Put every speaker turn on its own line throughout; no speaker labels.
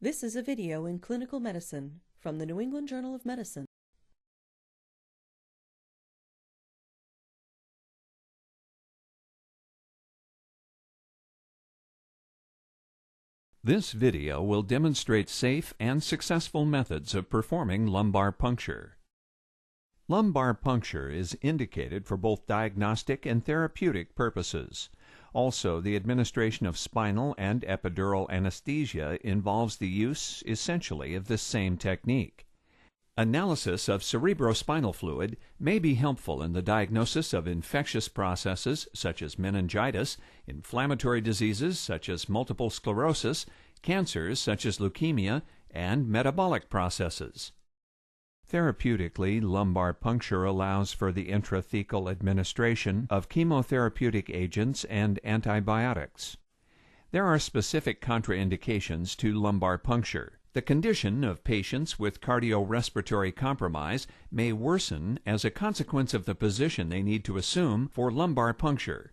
This is a video in clinical medicine from the New England Journal of Medicine.
This video will demonstrate safe and successful methods of performing lumbar puncture. Lumbar puncture is indicated for both diagnostic and therapeutic purposes. Also, the administration of spinal and epidural anesthesia involves the use, essentially, of this same technique. Analysis of cerebrospinal fluid may be helpful in the diagnosis of infectious processes such as meningitis, inflammatory diseases such as multiple sclerosis, cancers such as leukemia, and metabolic processes. Therapeutically, lumbar puncture allows for the intrathecal administration of chemotherapeutic agents and antibiotics. There are specific contraindications to lumbar puncture. The condition of patients with cardiorespiratory compromise may worsen as a consequence of the position they need to assume for lumbar puncture.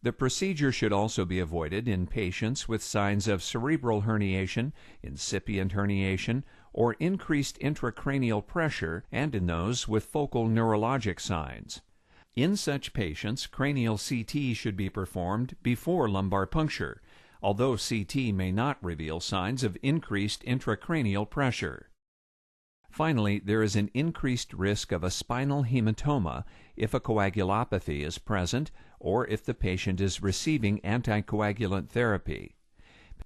The procedure should also be avoided in patients with signs of cerebral herniation, incipient herniation, or increased intracranial pressure, and in those with focal neurologic signs. In such patients, cranial CT should be performed before lumbar puncture, although CT may not reveal signs of increased intracranial pressure. Finally, there is an increased risk of a spinal hematoma if a coagulopathy is present or if the patient is receiving anticoagulant therapy.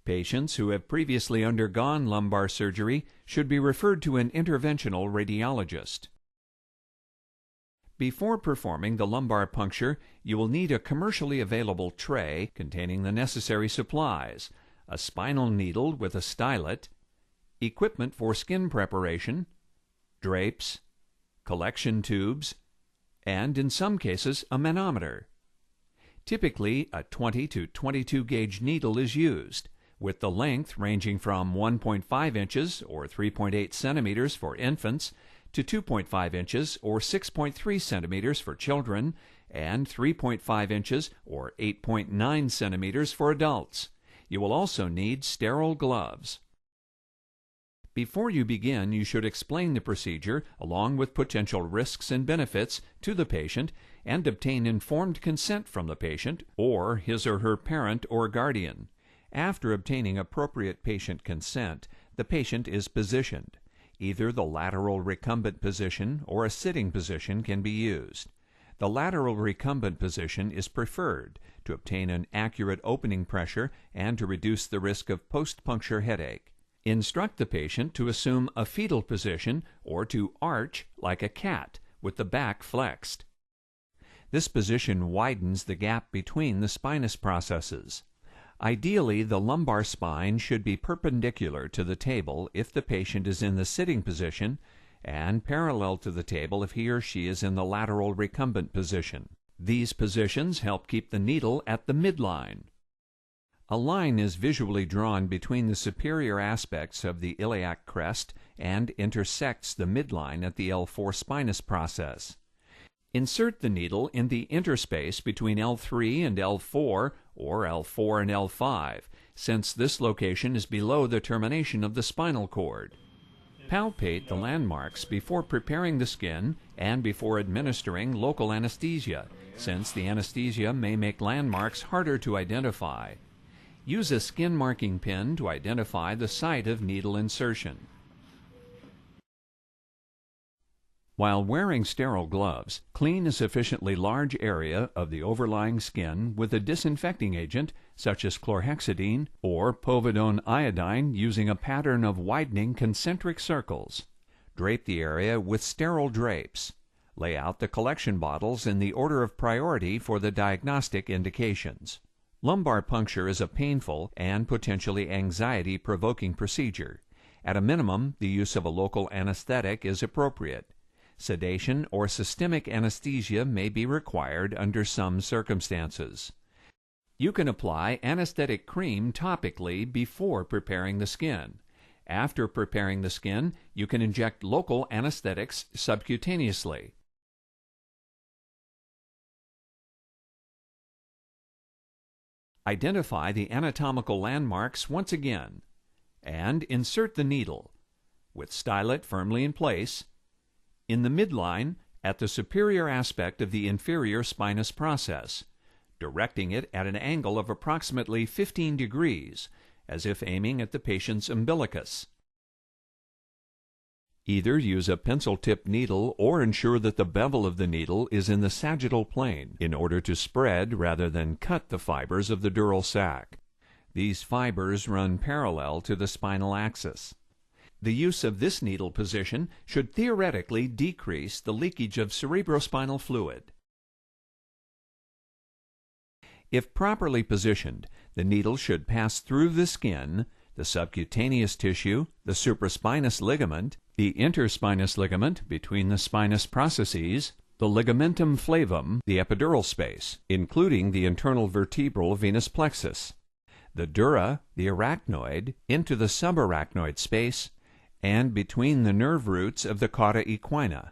Patients who have previously undergone lumbar surgery should be referred to an interventional radiologist. Before performing the lumbar puncture, you will need a commercially available tray containing the necessary supplies, a spinal needle with a stylet, equipment for skin preparation, drapes, collection tubes, and in some cases a manometer. Typically, a 20 to 22 gauge needle is used, with the length ranging from 1.5 inches or 3.8 centimeters for infants to 2.5 inches or 6.3 centimeters for children and 3.5 inches or 8.9 centimeters for adults. You will also need sterile gloves. Before you begin, you should explain the procedure along with potential risks and benefits to the patient and obtain informed consent from the patient or his or her parent or guardian. After obtaining appropriate patient consent, the patient is positioned. Either the lateral recumbent position or a sitting position can be used. The lateral recumbent position is preferred to obtain an accurate opening pressure and to reduce the risk of post-puncture headache. Instruct the patient to assume a fetal position or to arch like a cat with the back flexed. This position widens the gap between the spinous processes. Ideally, the lumbar spine should be perpendicular to the table if the patient is in the sitting position and parallel to the table if he or she is in the lateral recumbent position. These positions help keep the needle at the midline. A line is visually drawn between the superior aspects of the iliac crest and intersects the midline at the L4 spinous process. Insert the needle in the interspace between L3 and L4 or L4 and L5, since this location is below the termination of the spinal cord. Palpate the landmarks before preparing the skin and before administering local anesthesia, since the anesthesia may make landmarks harder to identify. Use a skin marking pin to identify the site of needle insertion. While wearing sterile gloves, clean a sufficiently large area of the overlying skin with a disinfecting agent such as chlorhexidine or povidone iodine using a pattern of widening concentric circles. Drape the area with sterile drapes. Lay out the collection bottles in the order of priority for the diagnostic indications. Lumbar puncture is a painful and potentially anxiety-provoking procedure. At a minimum, the use of a local anesthetic is appropriate. Sedation or systemic anesthesia may be required under some circumstances. You can apply anesthetic cream topically before preparing the skin. After preparing the skin, you can inject local anesthetics subcutaneously. Identify the anatomical landmarks once again. and insert the needle, with stylet firmly in place, in the midline at the superior aspect of the inferior spinous process, directing it at an angle of approximately 15 degrees, as if aiming at the patient's umbilicus. Either use a pencil-tip needle or ensure that the bevel of the needle is in the sagittal plane in order to spread rather than cut the fibers of the dural sac. These fibers run parallel to the spinal axis. The use of this needle position should theoretically decrease the leakage of cerebrospinal fluid. If properly positioned, the needle should pass through the skin, the subcutaneous tissue, the supraspinous ligament, the interspinous ligament between the spinous processes, the ligamentum flavum, the epidural space, including the internal vertebral venous plexus, the dura, the arachnoid, into the subarachnoid space, and between the nerve roots of the cauda equina.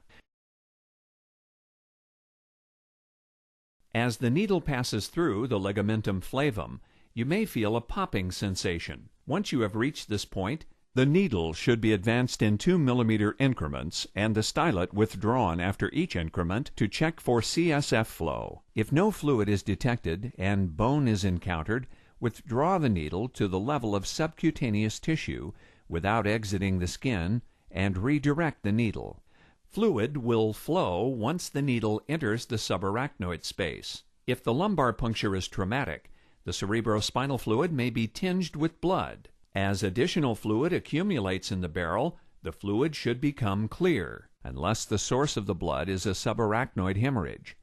As the needle passes through the ligamentum flavum, you may feel a popping sensation. Once you have reached this point, the needle should be advanced in 2 mm increments and the stylet withdrawn after each increment to check for CSF flow. If no fluid is detected and bone is encountered, withdraw the needle to the level of subcutaneous tissue without exiting the skin and redirect the needle. Fluid will flow once the needle enters the subarachnoid space. If the lumbar puncture is traumatic, the cerebrospinal fluid may be tinged with blood. As additional fluid accumulates in the barrel, the fluid should become clear, unless the source of the blood is a subarachnoid hemorrhage.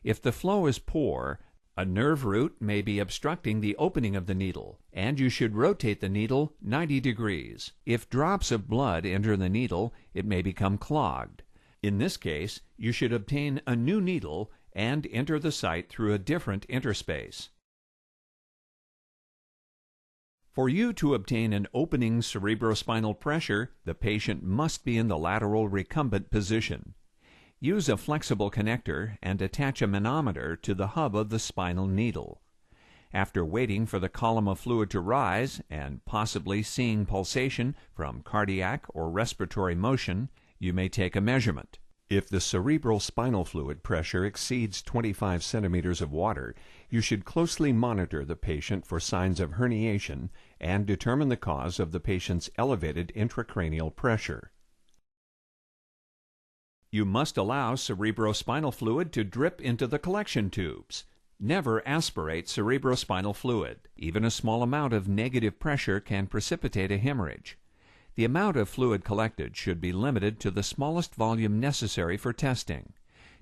If the flow is poor, a nerve root may be obstructing the opening of the needle, and you should rotate the needle 90 degrees. If drops of blood enter the needle, it may become clogged. In this case, you should obtain a new needle and enter the site through a different interspace. For you to obtain an opening cerebrospinal pressure, the patient must be in the lateral recumbent position. Use a flexible connector and attach a manometer to the hub of the spinal needle. After waiting for the column of fluid to rise and possibly seeing pulsation from cardiac or respiratory motion, you may take a measurement. If the cerebral spinal fluid pressure exceeds 25 centimeters of water, you should closely monitor the patient for signs of herniation and determine the cause of the patient's elevated intracranial pressure. You must allow cerebrospinal fluid to drip into the collection tubes. Never aspirate cerebrospinal fluid. Even a small amount of negative pressure can precipitate a hemorrhage. The amount of fluid collected should be limited to the smallest volume necessary for testing.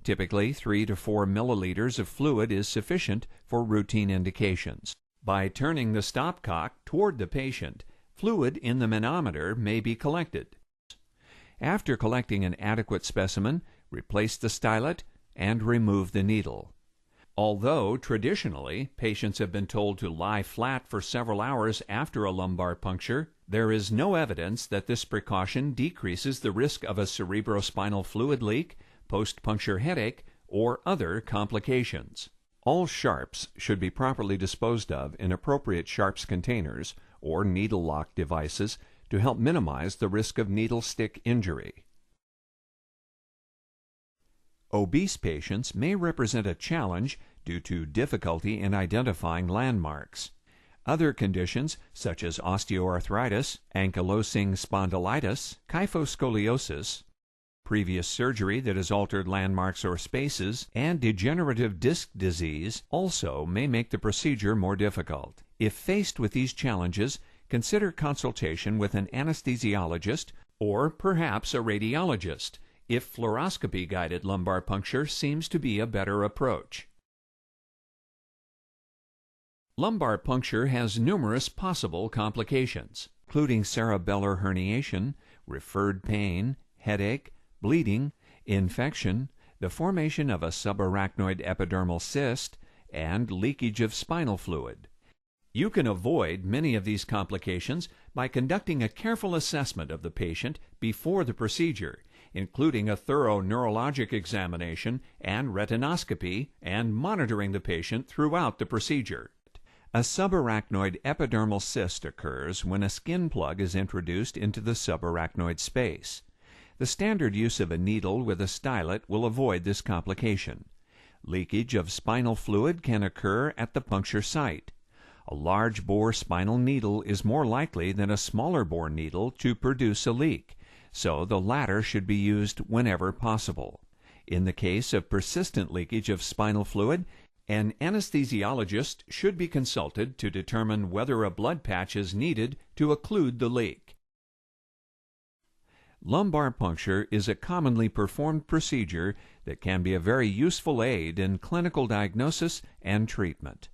Typically, 3 to 4 milliliters of fluid is sufficient for routine indications. By turning the stopcock toward the patient, fluid in the manometer may be collected. After collecting an adequate specimen, replace the stylet and remove the needle. Although traditionally patients have been told to lie flat for several hours after a lumbar puncture, there is no evidence that this precaution decreases the risk of a cerebrospinal fluid leak, post-puncture headache, or other complications. All sharps should be properly disposed of in appropriate sharps containers or needle lock devices to help minimize the risk of needle stick injury. Obese patients may represent a challenge due to difficulty in identifying landmarks. Other conditions, such as osteoarthritis, ankylosing spondylitis, kyphoscoliosis, previous surgery that has altered landmarks or spaces, and degenerative disc disease also may make the procedure more difficult. If faced with these challenges, consider consultation with an anesthesiologist or perhaps a radiologist if fluoroscopy-guided lumbar puncture seems to be a better approach. Lumbar puncture has numerous possible complications, including cerebellar herniation, referred pain, headache, bleeding, infection, the formation of a subarachnoid epidermal cyst, and leakage of spinal fluid. You can avoid many of these complications by conducting a careful assessment of the patient before the procedure, including a thorough neurologic examination and retinoscopy, and monitoring the patient throughout the procedure. A subarachnoid epidermal cyst occurs when a skin plug is introduced into the subarachnoid space. The standard use of a needle with a stylet will avoid this complication. Leakage of spinal fluid can occur at the puncture site. A large bore spinal needle is more likely than a smaller bore needle to produce a leak, so the latter should be used whenever possible. In the case of persistent leakage of spinal fluid, an anesthesiologist should be consulted to determine whether a blood patch is needed to occlude the leak. Lumbar puncture is a commonly performed procedure that can be a very useful aid in clinical diagnosis and treatment.